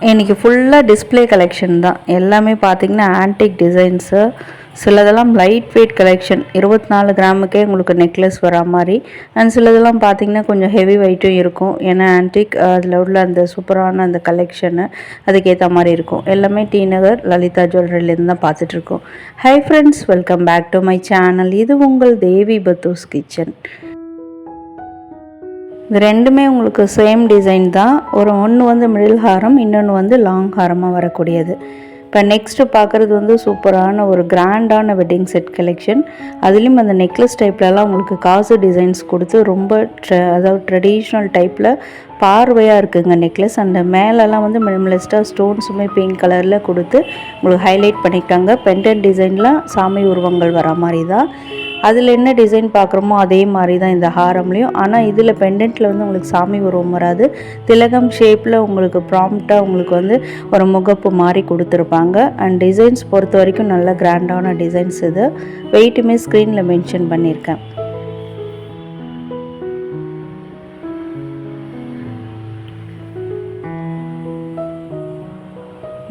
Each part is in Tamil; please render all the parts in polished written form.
இன்றைக்கி ஃபுல்லாக டிஸ்பிளே கலெக்ஷன் தான். எல்லாமே பார்த்திங்கன்னா ஆன்டிக் டிசைன்ஸு, சிலதெல்லாம் லைட் வெயிட் கலெக்ஷன் 24 கிராமுக்கே உங்களுக்கு நெக்லஸ் வரா மாதிரி. அண்ட் சிலதெல்லாம் பார்த்திங்கன்னா கொஞ்சம் ஹெவி வெயிட்டும் இருக்கும். ஏன்னா ஆன்டிக் அதில் உள்ள அந்த சூப்பரான அந்த கலெக்ஷனு அதுக்கேற்ற மாதிரி இருக்கும். எல்லாமே டி நகர் லலிதா ஜுவல்லரிலேருந்து தான் பார்த்துட்ருக்கோம். Hi friends, welcome back to my channel. இது உங்கள் தேவி பத்தூஸ் கிச்சன். இது ரெண்டுமே உங்களுக்கு சேம் டிசைன் தான். ஒன்று வந்து மிடில் ஹாரம், இன்னொன்று வந்து லாங் ஹாரமாக வரக்கூடியது. இப்போ நெக்ஸ்ட்டு பார்க்குறது வந்து சூப்பரான ஒரு கிராண்டான வெட்டிங் செட் கலெக்ஷன். அதுலேயும் அந்த நெக்லஸ் டைப்லலாம் உங்களுக்கு காசு டிசைன்ஸ் கொடுத்து ரொம்ப அதாவது ட்ரெடிஷ்னல் டைப்பில் பார்வையாக இருக்குங்க நெக்லஸ். அந்த மேலெல்லாம் வந்து மினிமலிஸ்ட்டாக ஸ்டோன்ஸுமே பிங்க் கலரில் கொடுத்து உங்களுக்கு ஹைலைட் பண்ணிட்டாங்க. பெண்டன்ட் டிசைன்லாம் சாமி உருவங்கள் வர மாதிரி தான். அதில் என்ன டிசைன் பார்க்குறோமோ அதே மாதிரி தான் இந்த ஹாரம்லேயும். ஆனால் இதில் பெண்டன்ட்டில் வந்து உங்களுக்கு சாமி உருவம் வராது. திலகம் ஷேப்பில் உங்களுக்கு ப்ராம்ப்டாக உங்களுக்கு வந்து ஒரு முகப்பு மாதிரி கொடுத்துருப்பாங்க. அண்ட் டிசைன்ஸ் பொறுத்த வரைக்கும் நல்ல கிராண்டான டிசைன்ஸ். இது வெயிட்டுமே ஸ்க்ரீனில் மென்ஷன் பண்ணியிருக்கேன்.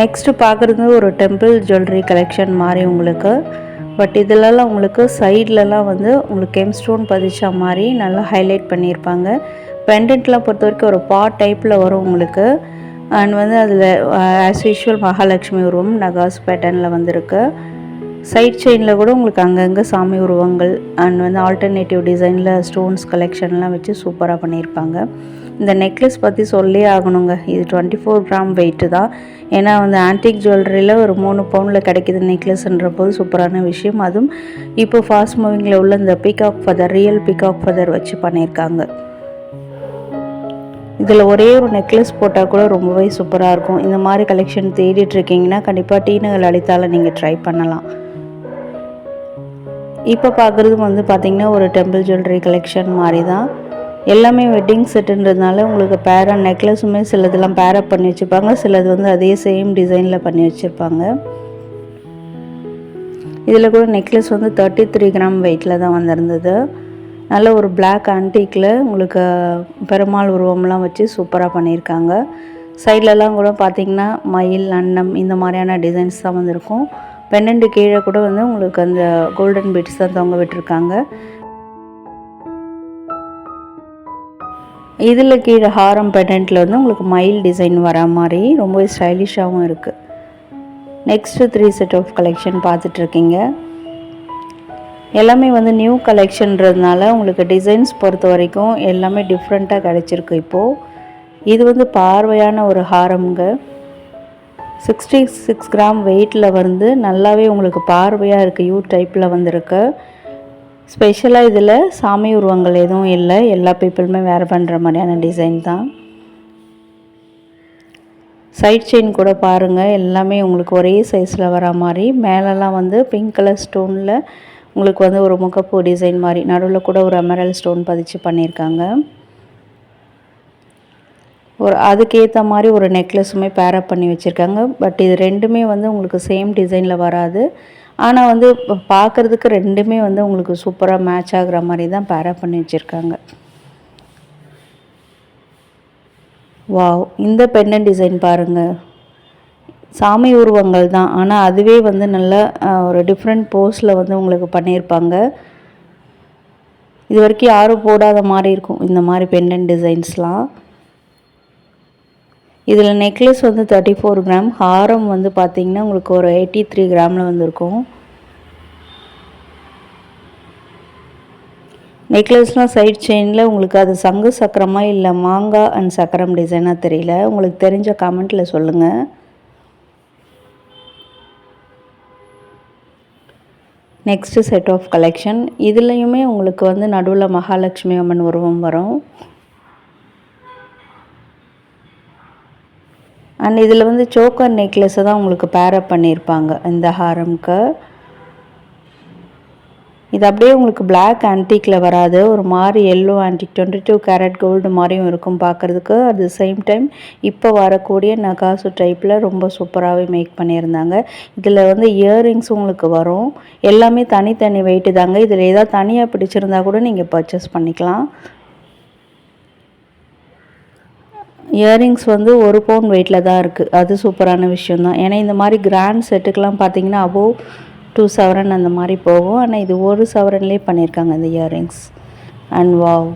நெக்ஸ்ட்டு பார்க்குறது ஒரு டெம்பிள் ஜுவல்லரி கலெக்ஷன் மாதிரி உங்களுக்கு. பட் இதிலலாம் உங்களுக்கு சைட்லலாம் வந்து உங்களுக்கு கெம்ஸ்டோன் பதிச்சா மாதிரி நல்லா ஹைலைட் பண்ணியிருப்பாங்க. பெண்டன்ட்லாம் பொறுத்த வரைக்கும் ஒரு பாட் டைப்பில் வரும் உங்களுக்கு. அண்ட் வந்து அதில் ஆஸ் யூஷுவல் மகாலட்சுமி உருவம் நகாஸ் பேட்டர்னில் வந்திருக்கு. சைட் செயினில் கூட உங்களுக்கு அங்கங்கே சாமி உருவங்கள் அண்ட் வந்து ஆல்டர்னேட்டிவ் டிசைனில் ஸ்டோன்ஸ் கலெக்ஷன்லாம் வச்சு சூப்பராக பண்ணியிருப்பாங்க. இந்த நெக்லஸ் பற்றி சொல்லி ஆகணுங்க. இது 24 கிராம் வெயிட்டு தான். ஏன்னா வந்து ஆன்டிக் ஜுவல்லரியில் ஒரு 3 பவுனில் கிடைக்கிது நெக்லஸ்ன்ற போது சூப்பரான விஷயம். அதுவும் இப்போ ஃபாஸ்ட் மூவிங்கில் உள்ள இந்த peacock feather, real peacock feather வச்சு பண்ணியிருக்காங்க. இதில் ஒரே ஒரு நெக்லஸ் போட்டால் கூட ரொம்பவே சூப்பராக இருக்கும். இந்த மாதிரி கலெக்ஷன் தேடிட்டுருக்கீங்கன்னா கண்டிப்பாக டி நகர் லலிதாவில் நீங்கள் ட்ரை பண்ணலாம். இப்போ பார்க்குறது வந்து பார்த்திங்கன்னா ஒரு டெம்பிள் ஜுவல்லரி கலெக்ஷன் மாதிரி தான். எல்லாமே வெட்டிங் செட்டுன்றதுனால உங்களுக்கு பேரா நெக்லஸுமே சிலதெல்லாம் பேரப் பண்ணி வச்சுருப்பாங்க. சிலது வந்து அதே சேம் டிசைனில் பண்ணி வச்சுருப்பாங்க. இதில் கூட நெக்லஸ் வந்து 33 கிராம் வெயிட்டில் தான் வந்திருந்தது. நல்ல ஒரு பிளாக் ஆன்டிக்கில் உங்களுக்கு பெருமாள் உருவம்லாம் வச்சு சூப்பராக பண்ணியிருக்காங்க. சைட்லலாம் கூட பார்த்திங்கன்னா மயில், அன்னம் இந்த மாதிரியான டிசைன்ஸ் தான் வந்திருக்கும். பெண்டன்ட்டு கீழே கூட வந்து உங்களுக்கு அந்த கோல்டன் பீட்ஸ் தான் தொங்க விட்டுருக்காங்க. இதில் கீழே ஹாரம் பெண்டன்ட்டில் வந்து உங்களுக்கு மயில் டிசைன் வர மாதிரி ரொம்ப ஸ்டைலிஷாகவும் இருக்குது. நெக்ஸ்ட்டு 3 செட் ஆஃப் கலெக்ஷன் பார்த்துட்ருக்கீங்க. எல்லாமே வந்து நியூ கலெக்ஷன்றதுனால உங்களுக்கு டிசைன்ஸ் பொறுத்த வரைக்கும் எல்லாமே டிஃப்ரெண்ட்டாக கிடச்சிருக்கு. இப்போது இது வந்து பார்வையான ஒரு ஹாரம்ங்க. 66 கிராம் வெயிட்டில் வந்து நல்லாவே உங்களுக்கு பார்வையாக இருக்குது. யூ டைப்பில் வந்திருக்கு. ஸ்பெஷலாக இதில் சாமி உருவங்கள் எதுவும் இல்லை. எல்லா பீப்புளுமே வேர் பண்ணுற மாதிரியான டிசைன் தான். சைட் செயின் கூட பாருங்கள், எல்லாமே உங்களுக்கு ஒரே சைஸில் வர மாதிரி. மேலெல்லாம் வந்து பிங்க் கலர் ஸ்டோனில் உங்களுக்கு வந்து ஒரு முகப்பூ டிசைன் மாதிரி, நடுவில் கூட ஒரு எமரல் ஸ்டோன் பதிச்சு பண்ணியிருக்காங்க. அதுக்கேற்ற மாதிரி ஒரு நெக்லஸுமே பேரப் பண்ணி வச்சுருக்காங்க. பட் இது ரெண்டுமே வந்து உங்களுக்கு சேம் டிசைனில் வராது. ஆனால் வந்து பார்க்குறதுக்கு ரெண்டுமே வந்து உங்களுக்கு சூப்பராக மேட்ச் ஆகிற மாதிரி தான் பேரப் பண்ணி வச்சுருக்காங்க. வாவ், இந்த பெண்டன்ட் டிசைன் பாருங்கள். சாமி உருவங்கள் தான், ஆனால் அதுவே வந்து நல்ல ஒரு டிஃப்ரெண்ட் போஸில் வந்து உங்களுக்கு பண்ணியிருப்பாங்க. இது வரைக்கும் யாரும் போடாத மாதிரி இருக்கும் இந்த மாதிரி பெண்டன்ட் டிசைன்ஸ்லாம். இதில் நெக்லஸ் வந்து 34 கிராம், ஹாரம் வந்து பார்த்திங்கன்னா உங்களுக்கு ஒரு 83 கிராமில் வந்துருக்கும். நெக்லஸ்லாம் சைட் செயினில் உங்களுக்கு அது சங்கு சக்கரமாக இல்லை மாங்காய் அண்ட் சக்கரம் டிசைனாக தெரியல. உங்களுக்கு தெரிஞ்ச கமெண்ட்டில் சொல்லுங்கள். Next set of collection. இதுலேயுமே உங்களுக்கு வந்து நடுவில் மகாலட்சுமி அம்மன் உருவம் வரும். அண்ட் இதில் வந்து சோக்கர் நெக்லஸை தான் உங்களுக்கு பேரப் பண்ணியிருப்பாங்க இந்த ஹாரம்க்கு. இது அப்படியே உங்களுக்கு பிளாக் ஆன்டிக்கில் வராது, ஒரு மாதிரி எல்லோ ஆன்டிக் 22 கேரட் கோல்டு மாதிரியும் இருக்கும் பார்க்குறதுக்கு. அட் த சேம் டைம் இப்போ வரக்கூடிய நகாசு டைப்பில் ரொம்ப சூப்பராகவே மேக் பண்ணியிருந்தாங்க. இதில் வந்து இயரிங்ஸ் உங்களுக்கு வரும். எல்லாமே தனித்தனி வெயிட்டு தாங்க. இதில் ஏதாவது தனியாக பிடிச்சிருந்தா கூட நீங்கள் பர்ச்சேஸ் பண்ணிக்கலாம். இயரிங்ஸ் வந்து 1 பவுன் வெயிட்டில் தான் இருக்குது. அது சூப்பரான விஷயம் தான். ஏன்னா இந்த மாதிரி கிராண்ட் செட்டுக்கெலாம் பார்த்தீங்கன்னா அபோவ் 2 சவரன் அந்த மாதிரி போகும். ஆனால் இது 1 சவரன்லேயே பண்ணியிருக்காங்க இந்த இயரிங்ஸ். அண்ட் வாவ்,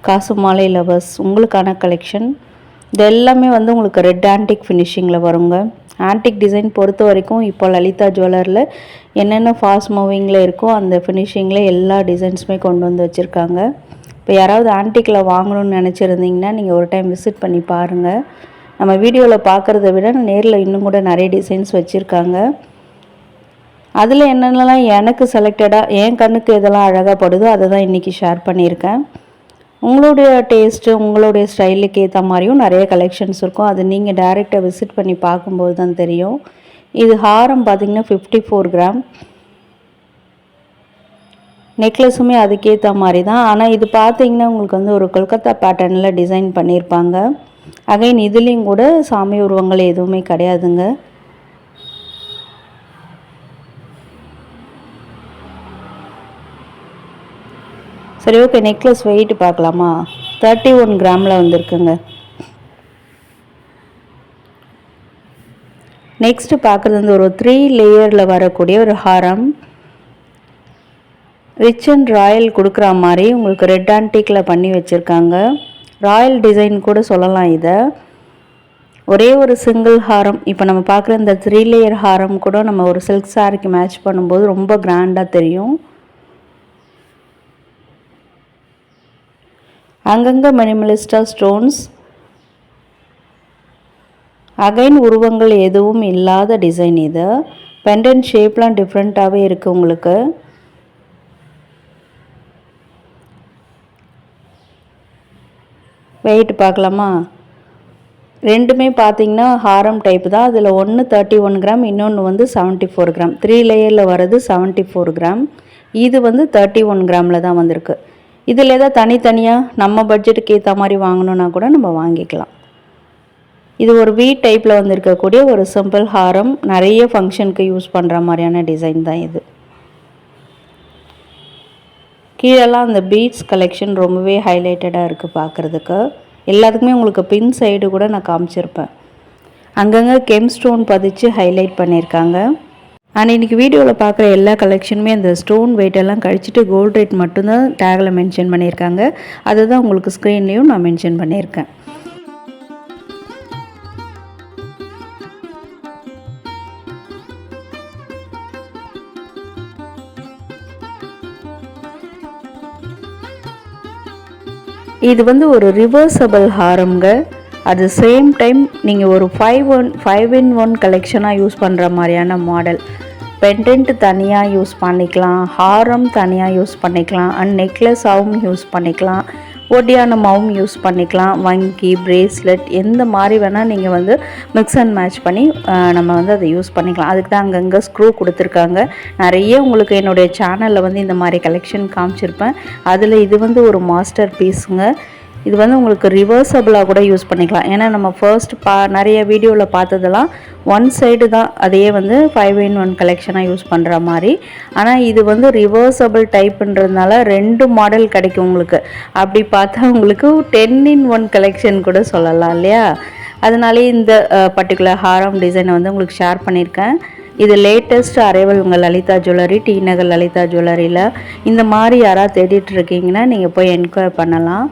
காசு மாலை லவர்ஸ் உங்களுக்கான கலெக்ஷன். இது எல்லாமே வந்து உங்களுக்கு ரெட் ஆன்டிக் ஃபினிஷிங்கில் வருங்க. ஆன்டிக் டிசைன் பொறுத்த வரைக்கும் இப்போ லலிதா ஜுவல்லரில் என்னென்ன ஃபாஸ்ட் மூவிங்கில் இருக்கோ அந்த ஃபினிஷிங்கில் எல்லா டிசைன்ஸுமே கொண்டு வந்து வச்சுருக்காங்க. இப்போ யாராவது ஆன்டிக்கில் வாங்கணும்னு நினச்சிருந்தீங்கன்னா நீங்கள் ஒரு டைம் விசிட் பண்ணி பாருங்கள். நம்ம வீடியோவில் பார்க்குறத விட நேரில் இன்னும் கூட நிறைய டிசைன்ஸ் வச்சுருக்காங்க. அதில் என்னென்னலாம் எனக்கு செலக்டடாக என் கண்ணுக்கு எதெல்லாம் அழகாக படுதோ அதை தான் இன்றைக்கி ஷேர் பண்ணியிருக்கேன். உங்களுடைய டேஸ்ட்டு உங்களுடைய ஸ்டைலுக்கு ஏற்ற மாதிரியும் நிறைய கலெக்ஷன்ஸ் இருக்கும். அது நீங்கள் டைரெக்டாக விசிட் பண்ணி பார்க்கும்போது தான் தெரியும். இது ஹாரம் பார்த்திங்கன்னா 54 கிராம். நெக்லஸுமே அதுக்கேற்ற மாதிரி தான். ஆனால் இது பார்த்திங்கன்னா உங்களுக்கு வந்து ஒரு கொல்கத்தா பேட்டர்னில் டிசைன் பண்ணியிருப்பாங்க. அகைன் இதுலேயும் கூட சாமி உருவங்கள் எதுவுமே கிடையாதுங்க. சரி, ஓகே, நெக்லஸ் வெயிட் பார்க்கலாமா? 31 கிராமில் வந்திருக்குங்க. நெக்ஸ்ட்டு பார்க்குறது வந்து ஒரு 3 லேயரில் வரக்கூடிய ஒரு ஹாரம். ரிச் அண்ட் ராயல் கொடுக்குற மாதிரி உங்களுக்கு ரெட் ஆன்டிக்கில் பண்ணி வச்சுருக்காங்க. ராயல் டிசைன் கூட சொல்லலாம் இதை. ஒரே ஒரு சிங்கிள் ஹாரம். இப்போ நம்ம பார்க்குற இந்த 3 லேயர் ஹாரம் கூட நம்ம ஒரு சில்க் சாரிக்கு மேட்ச் பண்ணும்போது ரொம்ப கிராண்டாக தெரியும். அங்கங்கே மினிமலிஸ்டாக ஸ்டோன்ஸ். அகைன் உருவங்கள் எதுவும் இல்லாத டிசைன் இது. பெண்டன்ட் ஷேப்லாம் டிஃப்ரெண்ட்டாகவே இருக்குது உங்களுக்கு. வெயிட் பார்க்கலாமா? ரெண்டுமே பார்த்தீங்கன்னா ஹாரம் டைப் தான். அதில் ஒன்று 31 கிராம், இன்னொன்று வந்து 74 கிராம். 3 லேயரில் வர்றது 74 கிராம். இது வந்து 31 கிராமில் தான் வந்திருக்கு. இதில் எதாவது தனித்தனியாக நம்ம பட்ஜெட்டுக்கு ஏற்ற மாதிரி வாங்கணுன்னா கூட நம்ம வாங்கிக்கலாம். இது ஒரு வீ டைப்பில் வந்திருக்கக்கூடிய ஒரு சிம்பிள் ஹாரம். நிறைய ஃபங்க்ஷனுக்கு யூஸ் பண்ணுற மாதிரியான டிசைன் தான் இது. கீழெல்லாம் அந்த பீட்ஸ் கலெக்ஷன் ரொம்பவே ஹைலைட்டடாக இருக்குது பார்க்குறதுக்கு. எல்லாத்துக்குமே உங்களுக்கு பின் சைடு கூட நான் காமிச்சிருப்பேன். அங்கங்கே கெம் ஸ்டோன் பதிச்சு ஹைலைட் பண்ணியிருக்காங்க. அண்ட் இன்றைக்கி வீடியோவில் பார்க்குற எல்லா கலெக்ஷனுமே அந்த ஸ்டோன் வெயிட்டெல்லாம் கழிச்சிட்டு கோல்ட் ரேட் மட்டும்தான் டேகில் மென்ஷன் பண்ணியிருக்காங்க. அதுதான் உங்களுக்கு ஸ்க்ரீன்லேயும் நான் மென்ஷன் பண்ணியிருக்கேன். இது வந்து ஒரு ரிவர்சபிள் ஹாரம்ங்க. அட் த சேம் டைம் நீங்கள் ஒரு 5-in-1 கலெக்ஷனாக யூஸ் பண்ணுற மாதிரியான மாடல். பெண்டன்ட் தனியாக யூஸ் பண்ணிக்கலாம், ஹாரம் தனியாக யூஸ் பண்ணிக்கலாம், அண்ட் நெக்லஸாகவும் யூஸ் பண்ணிக்கலாம், ஒட்டியானமாகவும் யூஸ் பண்ணிக்கலாம், வங்கி பிரேஸ்லெட் எந்த மாதிரி வேணால் நீங்கள் வந்து மிக்ஸ் அண்ட் மேட்ச் பண்ணி நம்ம வந்து அதை யூஸ் பண்ணிக்கலாம். அதுக்கு தான் அங்கங்கே ஸ்க்ரூ கொடுத்துருக்காங்க. நிறைய உங்களுக்கு என்னுடைய சேனலில் வந்து இந்த மாதிரி கலெக்ஷன் காமிச்சிருப்பேன். அதில் இது வந்து ஒரு மாஸ்டர் பீஸுங்க. இது வந்து உங்களுக்கு ரிவர்சபிளாக கூட யூஸ் பண்ணிக்கலாம். ஏன்னா நம்ம ஃபர்ஸ்ட் நிறைய வீடியோவில் பார்த்ததெல்லாம் ஒன் சைடு தான், அதையே வந்து 5-in-1 கலெக்ஷனாக யூஸ் பண்ணுற மாதிரி. ஆனால் இது வந்து ரிவர்சபிள் டைப்புன்றதுனால 2 மாடல் கிடைக்கும் உங்களுக்கு. அப்படி பார்த்தா உங்களுக்கு 10-in-1 கலெக்ஷன் கூட சொல்லலாம் இல்லையா? அதனாலே இந்த பர்டிகுலர் ஹாரம் டிசைனை வந்து உங்களுக்கு ஷேர் பண்ணியிருக்கேன். இது லேட்டஸ்ட் அரைவல் உங்கள் லலிதா ஜுவல்லரி, டி நகர் லலிதா ஜுவல்லரியில். இந்த மாதிரி யாராவது தேடிட்டு இருக்கீங்கன்னா நீங்கள் போய் என்கொயர் பண்ணலாம்.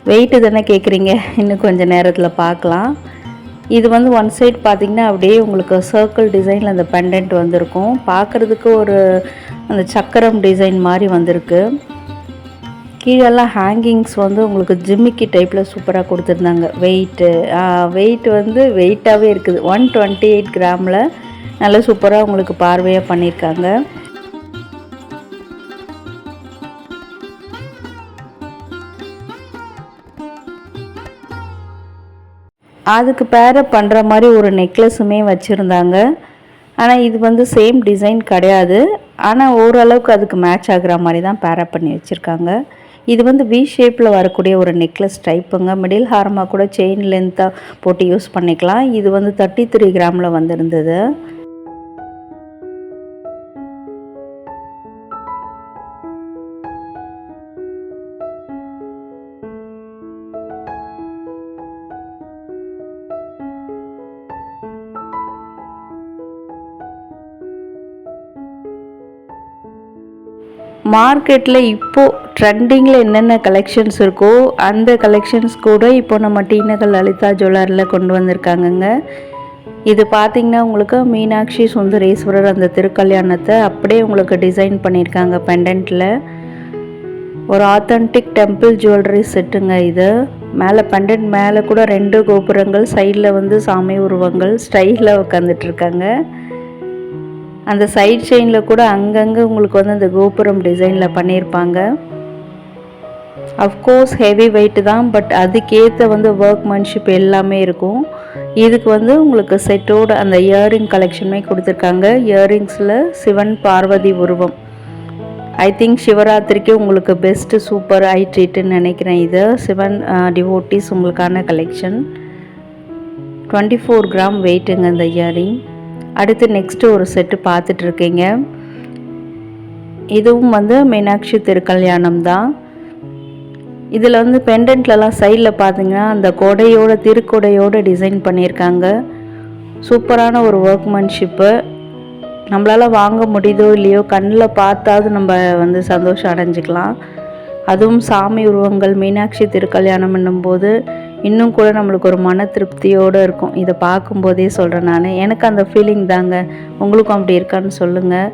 வெயிட்டு தானே கேட்குறீங்க, இன்னும் கொஞ்சம் நேரத்தில் பார்க்கலாம். இது வந்து ஒன் சைட் பார்த்திங்கன்னா அப்படியே உங்களுக்கு சர்க்கிள் டிசைனில் அந்த பெண்டன்ட் வந்திருக்கும். பார்க்குறதுக்கு ஒரு அந்த சக்கரம் டிசைன் மாதிரி வந்திருக்கு. கீழெல்லாம் ஹேங்கிங்ஸ் வந்து உங்களுக்கு ஜிம்மிக்கி டைப்பில் சூப்பராக கொடுத்துருந்தாங்க. வெயிட் வந்து வெயிட்டாகவே இருக்குது. 128 கிராமில் நல்லா சூப்பராக உங்களுக்கு பார்வையாக பண்ணியிருக்காங்க. அதுக்கு பேரப் பண்ணுற மாதிரி ஒரு நெக்லஸுமே வச்சுருந்தாங்க. ஆனால் இது வந்து சேம் டிசைன் கிடையாது. ஆனால் ஓரளவுக்கு அதுக்கு மேட்ச் ஆகிற மாதிரி தான் பேரப் பண்ணி வச்சுருக்காங்க. இது வந்து வி ஷேப்பில் வரக்கூடிய ஒரு நெக்லஸ் டைப்புங்க. மிடில் ஹாரமாக கூட செயின் லென்த்தாக போட்டு யூஸ் பண்ணிக்கலாம். இது வந்து 33 கிராமில் வந்திருந்தது. மார்க்கெட்டில் இப்போது ட்ரெண்டிங்கில் என்னென்ன கலெக்ஷன்ஸ் இருக்கோ அந்த கலெக்ஷன்ஸ் கூட இப்போ நம்ம டி நகர் லலிதா ஜுவல்லரியில் கொண்டு வந்திருக்காங்கங்க. இது பார்த்திங்கன்னா உங்களுக்கு மீனாட்சி சுந்தரேஸ்வரர் அந்த திருக்கல்யாணத்தை அப்படியே உங்களுக்கு டிசைன் பண்ணியிருக்காங்க பெண்டன்ட்டில். ஒரு ஆத்தென்டிக் டெம்பிள் ஜுவல்லரி செட்டுங்க இது. மேலே பெண்டன்ட் மேலே கூட 2 கோபுரங்கள், சைடில் வந்து சாமி உருவங்கள் ஸ்டைலில் உட்காந்துட்ருக்காங்க. அந்த சைட் செயினில் கூட அங்கங்கே உங்களுக்கு வந்து அந்த கோபுரம் டிசைனில் பண்ணியிருப்பாங்க. அஃப்கோர்ஸ் ஹெவி வெயிட்டு தான், பட் அதுக்கேற்ற வந்து ஒர்க்மேன்ஷிப் எல்லாமே இருக்கும். இதுக்கு வந்து உங்களுக்கு செட்டோட அந்த இயரிங் கலெக்ஷனுமே கொடுத்துருக்காங்க. இயரிங்ஸில் சிவன் பார்வதி உருவம். ஐ திங்க் சிவராத்திரிக்கு உங்களுக்கு பெஸ்ட்டு சூப்பர் ஐ ட்ரீட்டுன்னு நினைக்கிறேன். இது சிவன் டிவோட்டிஸ் உங்களுக்கான கலெக்ஷன். 24 கிராம் வெயிட்டுங்க இந்த இயரிங். அடுத்து நெக்ஸ்ட்டு ஒரு செட்டு பார்த்துட்ருக்கீங்க. இதுவும் வந்து மீனாட்சி திருக்கல்யாணம் தான். இதில் வந்து பெண்டன்ட்லலாம் சைடில் பார்த்தீங்கன்னா அந்த கொடையோட திருக்கொடையோடு டிசைன் பண்ணியிருக்காங்க. சூப்பரான ஒரு ஒர்க்மேன்ஷிப்பு. நம்மளால் வாங்க முடியுதோ இல்லையோ கண்ணில் பார்த்தாவது நம்ம வந்து சந்தோஷம் அடைஞ்சிக்கலாம். அதுவும் சாமி உருவங்கள் மீனாட்சி திருக்கல்யாணம் என்னும்போது இன்னும் கூட நம்மளுக்கு ஒரு மன திருப்தியோடு இருக்கும். இதை பார்க்கும்போதே சொல்கிறேன் நான். எனக்கு அந்த ஃபீலிங் தாங்க. உங்களுக்கும் அப்படி இருக்கான்னு சொல்லுங்கள்.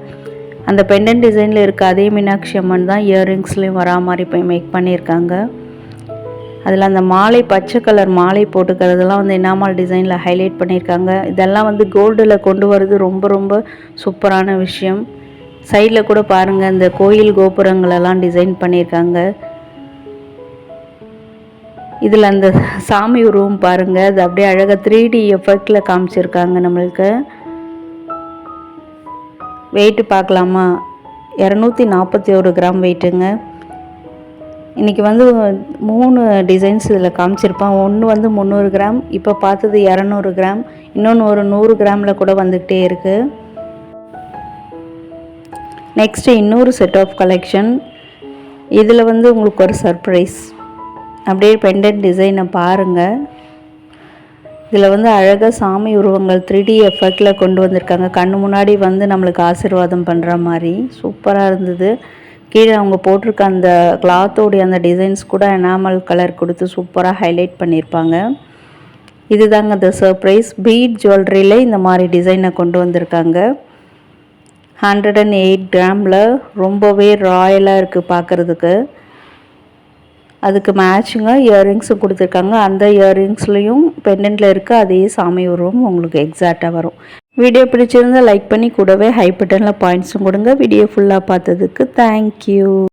அந்த பெண்டன்ட் டிசைனில் இருக்க அதே மீனாட்சி அம்மன் தான் இயரிங்ஸ்லேயும் வரா மாதிரி போய் மேக் பண்ணியிருக்காங்க. அதில் அந்த மாலை பச்சை கலர் மாலை போட்டுக்கிறதெல்லாம் வந்து என்னாமல் டிசைனில் ஹைலைட் பண்ணியிருக்காங்க. இதெல்லாம் வந்து கோல்டில் கொண்டு வரது ரொம்ப ரொம்ப சூப்பரான விஷயம். சைடில் கூட பாருங்கள் இந்த கோயில் கோபுரங்களெல்லாம் டிசைன் பண்ணியிருக்காங்க. இதில் அந்த சாமி உருவம் பாருங்கள், அது அப்படியே அழகாக 3D எஃபெக்டில் காமிச்சிருக்காங்க நம்மளுக்கு. வெயிட்டு பார்க்கலாமா? 241 கிராம் வெயிட்டுங்க. இன்றைக்கி வந்து 3 டிசைன்ஸ் இதில் காமிச்சிருப்பான். ஒன்று வந்து 300 கிராம், இப்போ பார்த்தது 200 கிராம், இன்னொன்று ஒரு 100 கிராமில் கூட வந்துக்கிட்டே இருக்குது. நெக்ஸ்ட்டு இன்னொரு செட் ஆஃப் கலெக்ஷன். இதில் வந்து உங்களுக்கு ஒரு சர்ப்ரைஸ். அப்படியே பெண்டன்ட் டிசைனை பாருங்கள். இதில் வந்து அழகாக சாமி உருவங்கள் 3D எஃபெக்டில் கொண்டு வந்திருக்காங்க. கண்ணு முன்னாடி வந்து நம்மளுக்கு ஆசீர்வாதம் பண்ணுற மாதிரி சூப்பராக இருந்தது. கீழே அவங்க போட்டிருக்க அந்த கிளாத்தோடைய அந்த டிசைன்ஸ் கூட எனாமல் கலர் கொடுத்து சூப்பராக ஹைலைட் பண்ணியிருப்பாங்க. இதுதாங்க அந்த சர்ப்ரைஸ். பீட் ஜுவல்லரியில் இந்த மாதிரி டிசைனை கொண்டு வந்திருக்காங்க. 108 கிராமில் ரொம்பவே ராயலாக இருக்குது பார்க்குறதுக்கு. அதுக்கு மேட்சிங்காக இயரிங்ஸும் கொடுத்துருக்காங்க. அந்த இயரிங்ஸ்லேயும் பெண்டன்ட்டில் இருக்க அதே சாமி உருவம் உங்களுக்கு எக்ஸாக்டாக வரும். வீடியோ பிடிச்சிருந்தால் லைக் பண்ணி கூடவே ஹை பட்டனில் பாயிண்ட்ஸும் கொடுங்க. வீடியோ ஃபுல்லாக பார்த்ததுக்கு தேங்க்யூ.